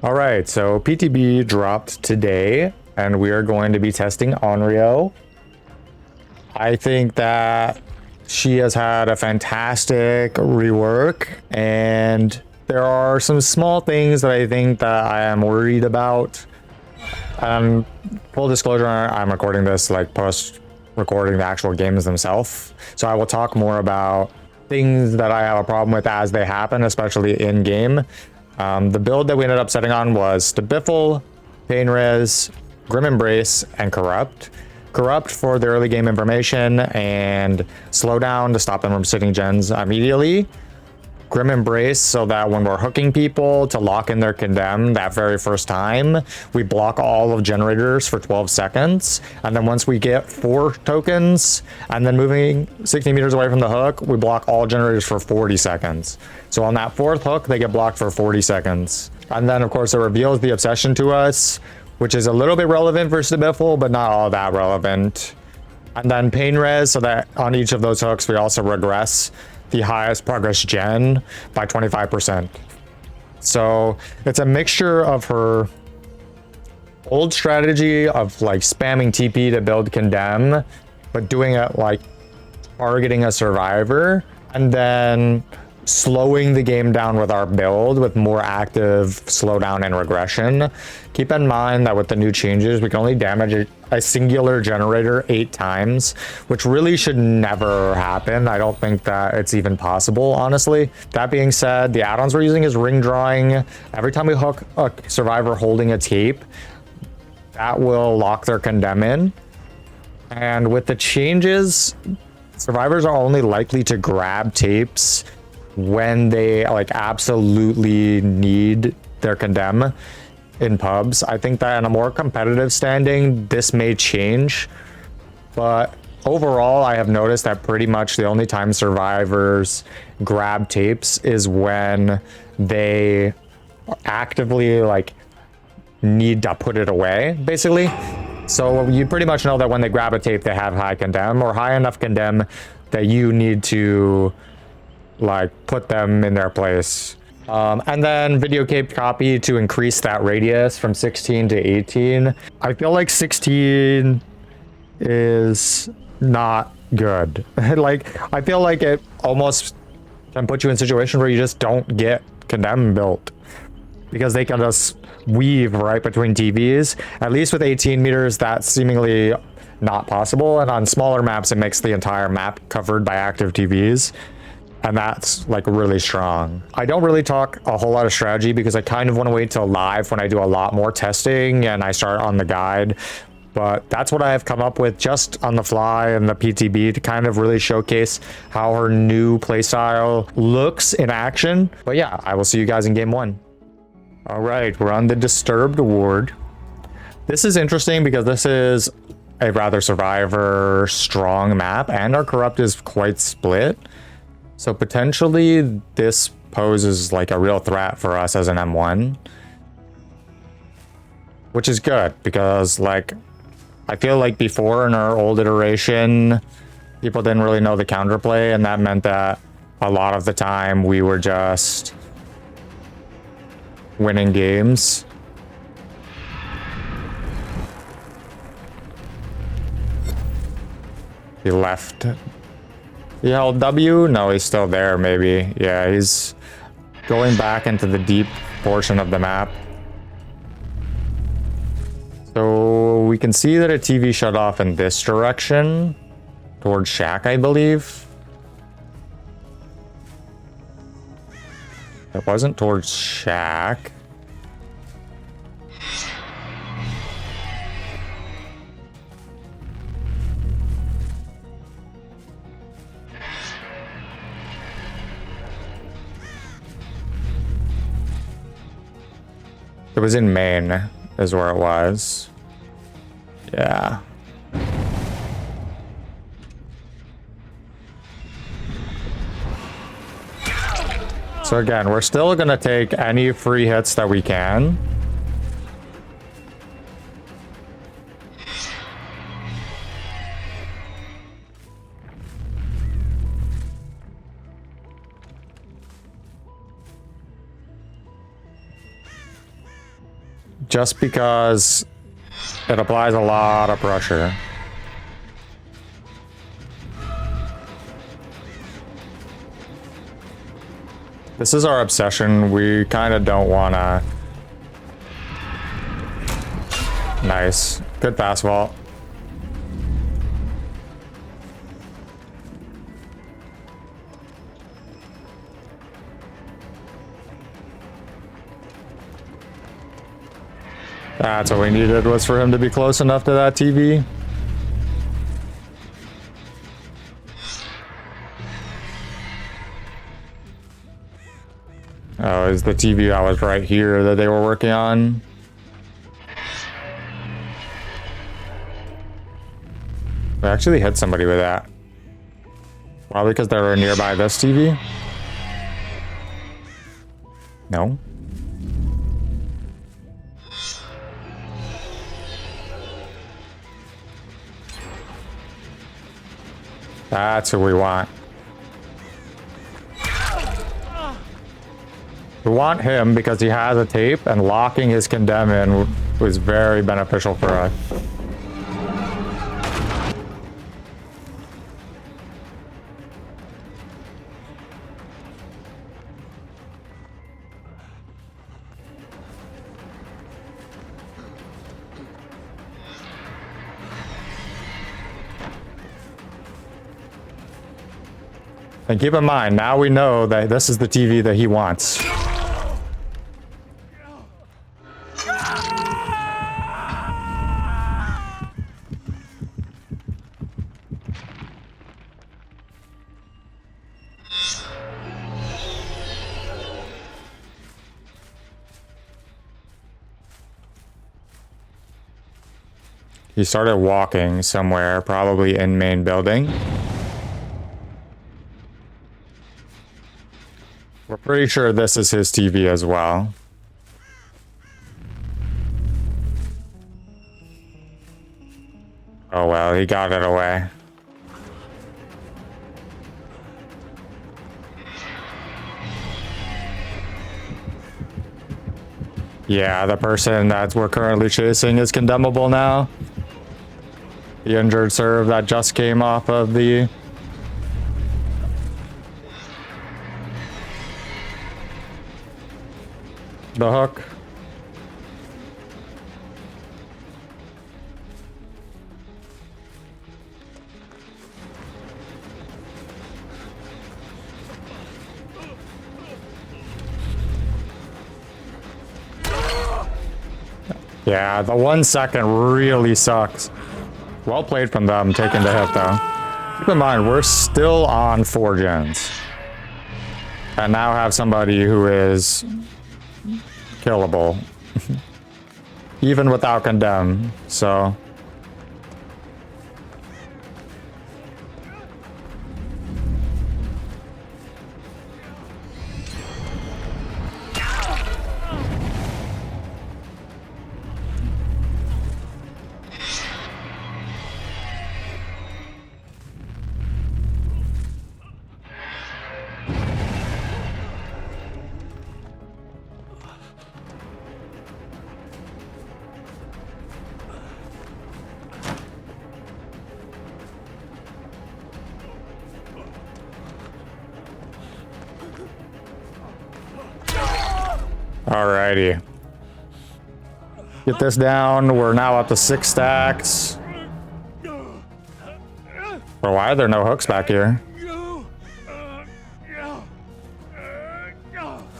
All right, so PTB dropped today, and we are going to be testing Onryo. I think that she has had a fantastic rework, and there are some small things that I think that I am worried about. Full disclosure, I'm recording this like post recording the actual games themselves, so I will talk more about things that I have a problem with as they happen, especially in game. The build that we ended up setting on was the Biffle, Pain Res, Grim Embrace, and Corrupt. Corrupt for the early game information and slowdown to stop them from sitting gens immediately. Grim Embrace so that when we're hooking people to lock in their condemn that very first time, we block all of generators for 12 seconds. And then once we get 4 tokens and then moving 60 meters away from the hook, we block all generators for 40 seconds. So on that 4th hook, they get blocked for 40 seconds. And then of course it reveals the obsession to us, which is a little bit relevant versus the Biffle, but not all that relevant. And then Pain Res so that on each of those hooks, we also regress the highest progress gen by 25%. So it's a mixture of her old strategy of like spamming TP to build condemn, but doing it like targeting a survivor, and then slowing the game down with our build with more active slowdown and regression. Keep in mind that with the new changes, we can only damage a singular generator 8 times, which really should never happen. I don't think that it's even possible, honestly. That being said, the add-ons we're using is ring drawing. Every time we hook a survivor holding a tape, that will lock their condemn in. And with the changes, survivors are only likely to grab tapes when they like absolutely need their condemn in pubs. I think that in a more competitive standing, this may change, but overall, I have noticed that pretty much the only time survivors grab tapes is when they actively like need to put it away, basically. So you pretty much know that when they grab a tape, they have high condemn or high enough condemn that you need to like put them in their place. And then video cape copy to increase that radius from 16 to 18. I feel like 16 is not good. Like, I feel like it almost can put you in a situation where you just don't get condemn built because they can just weave right between TVs. At least with 18 meters, that's seemingly not possible. And on smaller maps, it makes the entire map covered by active TVs. And that's like really strong. I don't really talk a whole lot of strategy because I kind of want to wait till live when I do a lot more testing and I start on the guide. But that's what I have come up with just on the fly in the PTB to kind of really showcase how her new playstyle looks in action. But yeah, I will see you guys in game 1. All right, we're on the Disturbed ward. This is interesting because this is a rather survivor strong map and our corrupt is quite split. So potentially this poses like a real threat for us as an M1, which is good because like I feel like before in our old iteration, people didn't really know the counterplay, and that meant that a lot of the time we were just winning games. He left. He held W? No, he's still there, maybe. Yeah, he's going back into the deep portion of the map. So we can see that a TV shut off in this direction, towards Shack, I believe. It wasn't towards Shack. It was in Maine, is where it was. Yeah. So again, we're still gonna take any free hits that we can. just because it applies a lot of pressure. This is our obsession. We kind of don't want to... Nice. Good fastball. That's what we needed, was for him to be close enough to that TV. Oh, is the TV I was right here that they were working on? We actually hit somebody with that. Probably because they were nearby this TV? No? That's who we want. We want him because he has a tape, and locking his condemn in was very beneficial for us. And keep in mind, now we know that this is the TV that he wants. He started walking somewhere, probably in main building. We're pretty sure this is his TV as well. Oh well, he got it away. Yeah, the person that we're currently chasing is condemnable now. The injured serve that just came off of the... the hook. Yeah, the 1 second really sucks. Well played from them, taking the hit though. Keep in mind, we're still on 4 gens. And now have somebody who is killable. Even without condemn, so... Alrighty. Get this down. We're now up to 6 stacks. But why are there no hooks back here?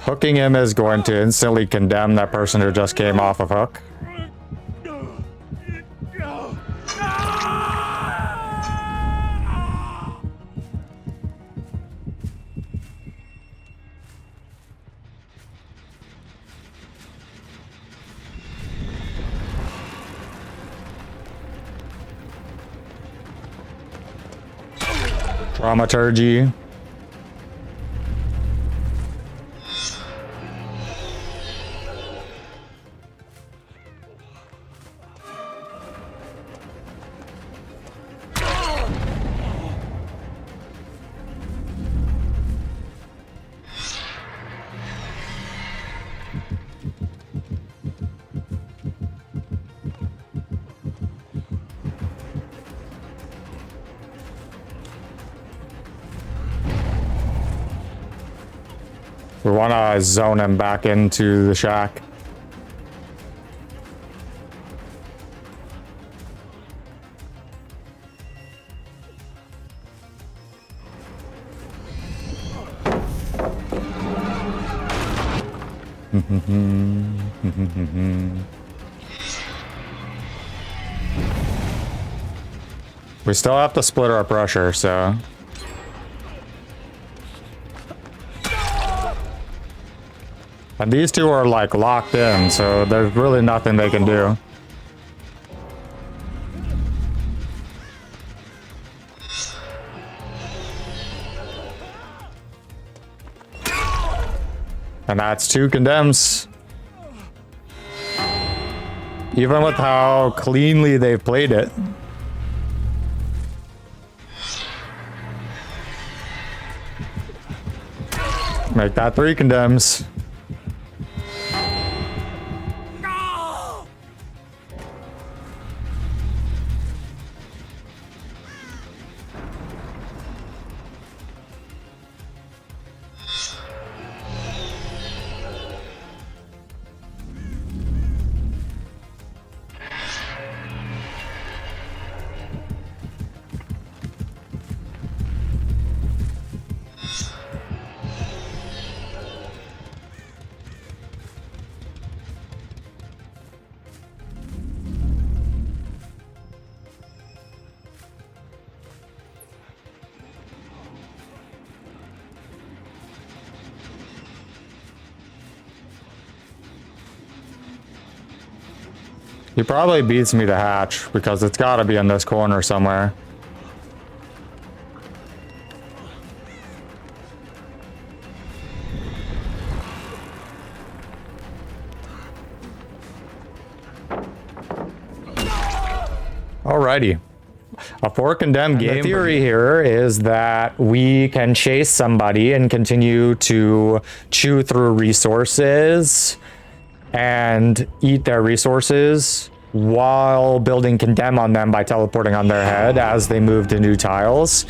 Hooking him is going to instantly condemn that person who just came off of hook. Dramaturgy. want to zone him back into the shack. We still have to split our pressure, so... And these two are like locked in, so there's really nothing they can do. And that's 2 condemns. Even with how cleanly they've played it. Make that 3 condemns. He probably beats me to hatch because it's got to be in this corner somewhere. Alrighty. A 4 condemned game. The theory here is that we can chase somebody and continue to chew through resources and eat their resources while building condemn on them by teleporting on their head as they move to new tiles.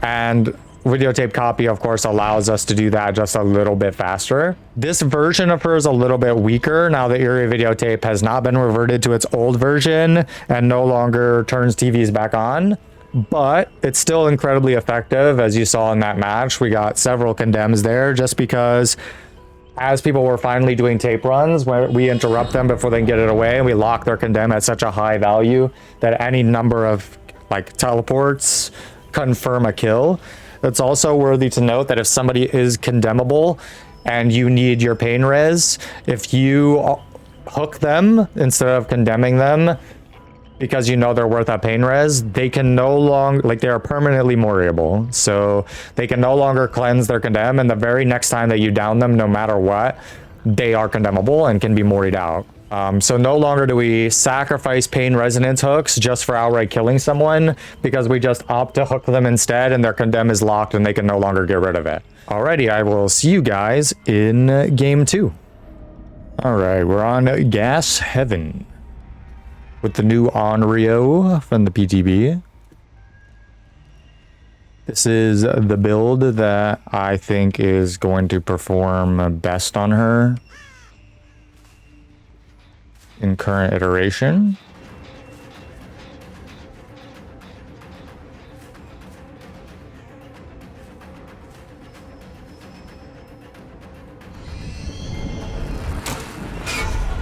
And videotape copy, of course, allows us to do that just a little bit faster. This version of her is a little bit weaker now that Eerie videotape has not been reverted to its old version and no longer turns TVs back on. But it's still incredibly effective. As you saw in that match, we got several condemns there just because as people were finally doing tape runs, when we interrupt them before they can get it away, and we lock their condemn at such a high value that any number of like teleports confirm a kill. It's also worthy to note that if somebody is condemnable and you need your pain res, if you hook them instead of condemning them because you know they're worth a pain res, they can no longer, like, they are permanently moriable. So they can no longer cleanse their condemn, and the very next time that you down them, no matter what, they are condemnable and can be moried out. So no longer do we sacrifice pain resonance hooks just for outright killing someone, because we just opt to hook them instead and their condemn is locked and they can no longer get rid of it. Alrighty, I will see you guys in game 2. Alright, we're on Gas Heaven with the new Onryo from the PTB. This is the build that I think is going to perform best on her in current iteration.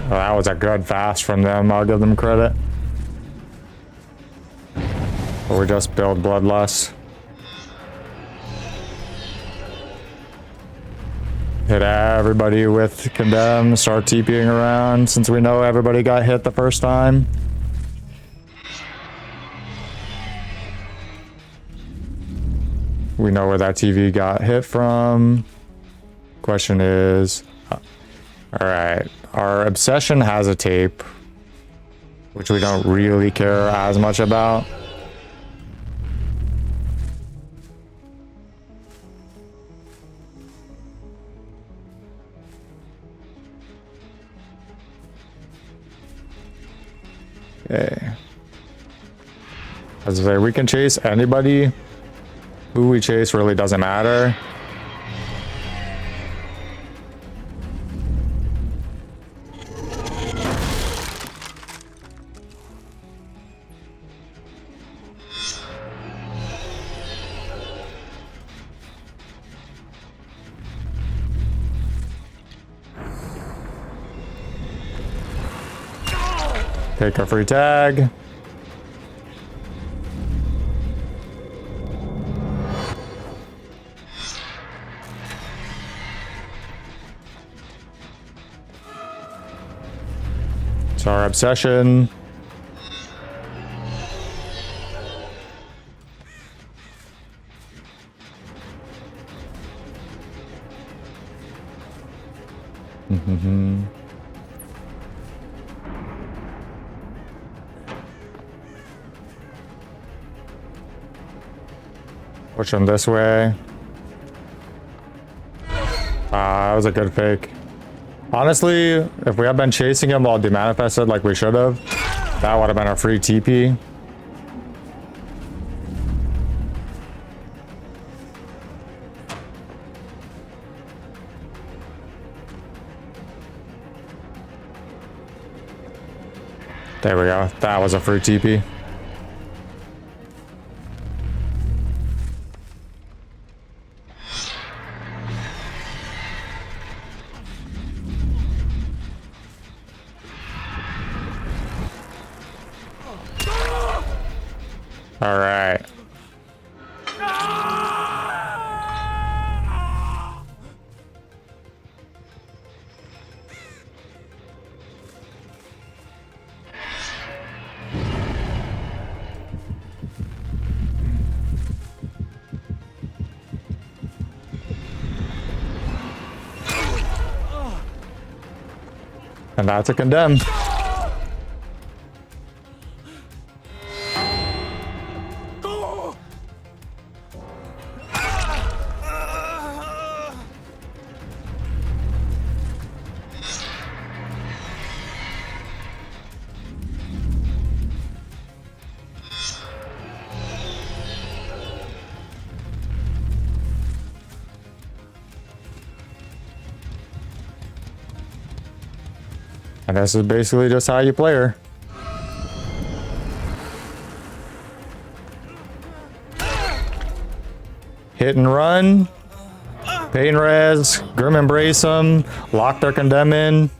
Well, that was a good fast from them. I'll give them credit. Or we just build Bloodlust. Hit everybody with condemn, start TPing around since we know everybody got hit the first time. We know where that TV got hit from. Question is, alright, our obsession has a tape, which we don't really care as much about. Okay. As I say, we can chase anybody. Who we chase really doesn't matter. Take a free tag. It's our obsession. Push him this way. That was a good fake. Honestly, if we had been chasing him while demanifested like we should have, that would have been a free TP. There we go. That was a free TP. All right. And that's a condemn. And this is basically just how you play her. Hit and run. Pain res. Grim embrace them. Lock their condemn in.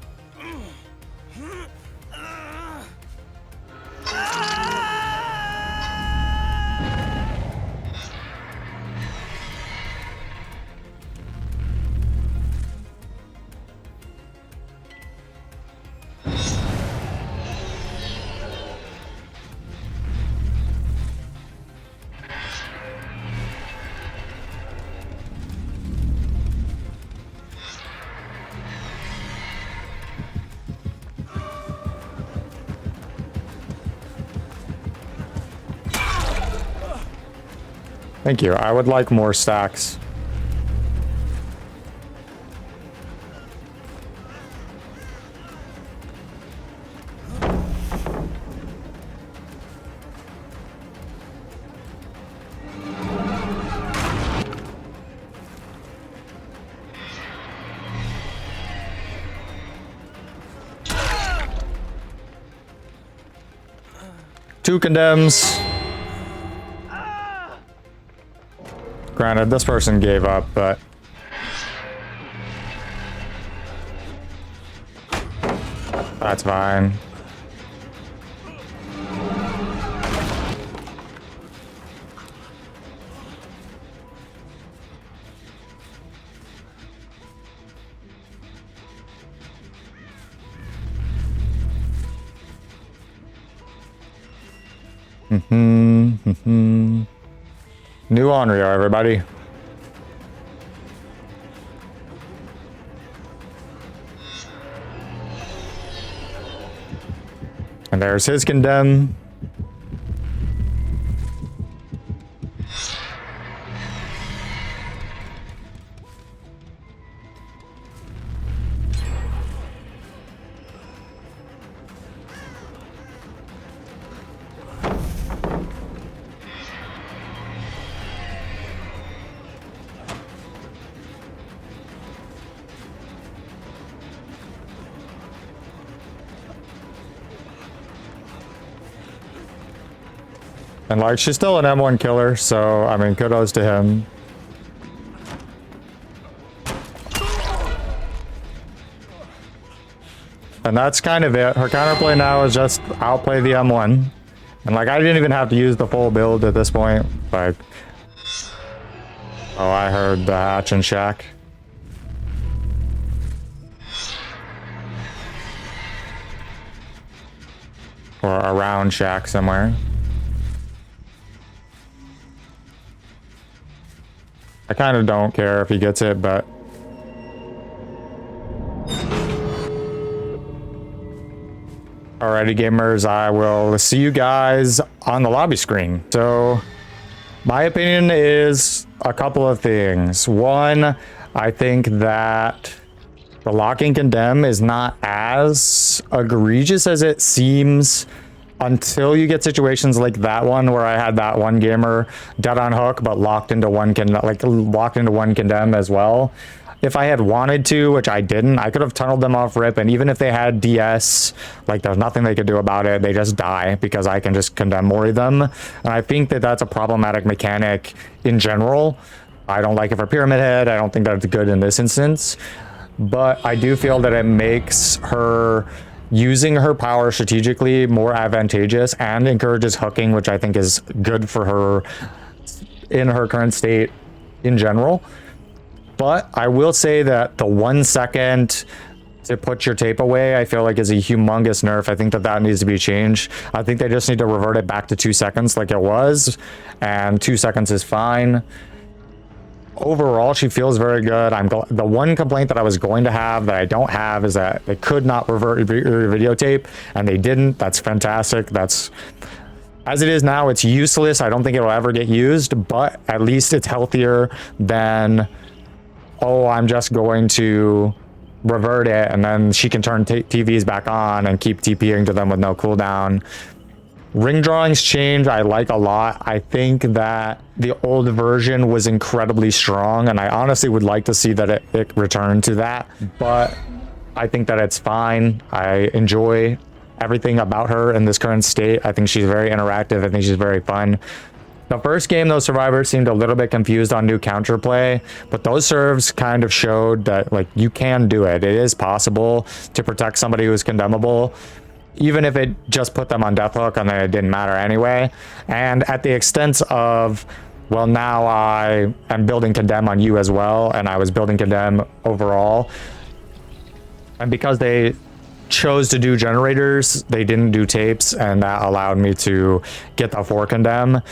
Thank you. I would like more stacks. Two condemns. Granted, this person gave up, but that's fine. New Onryo, everybody. And there's his condemn. And like, she's still an M1 killer, so I mean, kudos to him. And that's kind of it. Her counterplay now is just outplay the M1. And like, I didn't even have to use the full build at this point. Like, oh, I heard the hatch and shack. Or around shack somewhere. I kind of don't care if he gets it, but alrighty, gamers, I will see you guys on the lobby screen. So, my opinion is a couple of things. One, I think that the locking condemn is not as egregious as it seems until you get situations like that one where I had that one gamer dead on hook but locked into one condemn as well. If I had wanted to, which I didn't, I could have tunneled them off rip, and even if they had DS, like, there's nothing they could do about it. They just die because I can just condemn more of them. And I think that that's a problematic mechanic in general. I don't like it for Pyramid Head. I don't think that's good in this instance. But I do feel that it makes her using her power strategically more advantageous and encourages hooking, which I think is good for her in her current state in general. But I will say that the 1 second to put your tape away, I feel like is a humongous nerf. I think that that needs to be changed. I think they just need to revert it back to 2 seconds like it was, and 2 seconds is fine. Overall, she feels very good. The one complaint that I was going to have that I don't have is that they could not revert your videotape, and they didn't. That's fantastic. That's, as it is now, it's useless. I don't think it'll ever get used, but at least it's healthier than, oh, I'm just going to revert it and then she can turn TVs back on and keep TPing to them with no cooldown. Ring drawings change, I like a lot. I think that the old version was incredibly strong, and I honestly would like to see that it return to that, but I think that it's fine. I enjoy everything about her in this current state. I think she's very interactive. I think she's very fun. The first game, those survivors seemed a little bit confused on new counterplay, but those serves kind of showed that, like, you can do it. It is possible to protect somebody who's condemnable, even if it just put them on deathhook and then it didn't matter anyway. And at the extent of, well, now I am building condemn on you as well, and I was building condemn overall. And because they chose to do generators, they didn't do tapes, and that allowed me to get the 4 condemn.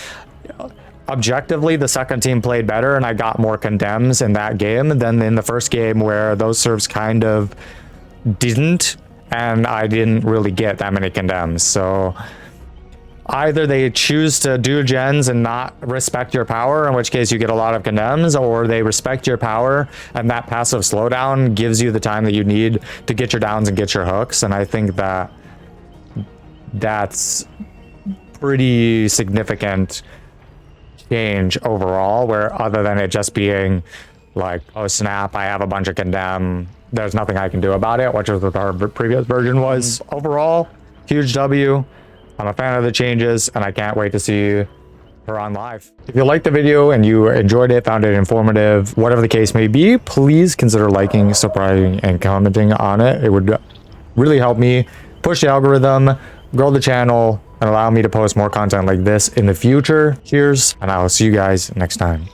Objectively, the second team played better, and I got more condemns in that game than in the first game, where those serves kind of didn't, and I didn't really get that many condemns. So either they choose to do gens and not respect your power, in which case you get a lot of condemns, or they respect your power and that passive slowdown gives you the time that you need to get your downs and get your hooks. And I think that that's pretty significant change overall, where other than it just being like, oh snap, I have a bunch of condemn, there's nothing I can do about it, which is what our previous version was. Overall, huge W. I'm a fan of the changes, and I can't wait to see her on live. If you liked the video and you enjoyed it, found it informative, whatever the case may be, please consider liking, subscribing, and commenting on it. It would really help me push the algorithm, grow the channel, and allow me to post more content like this in the future. Cheers, and I will see you guys next time.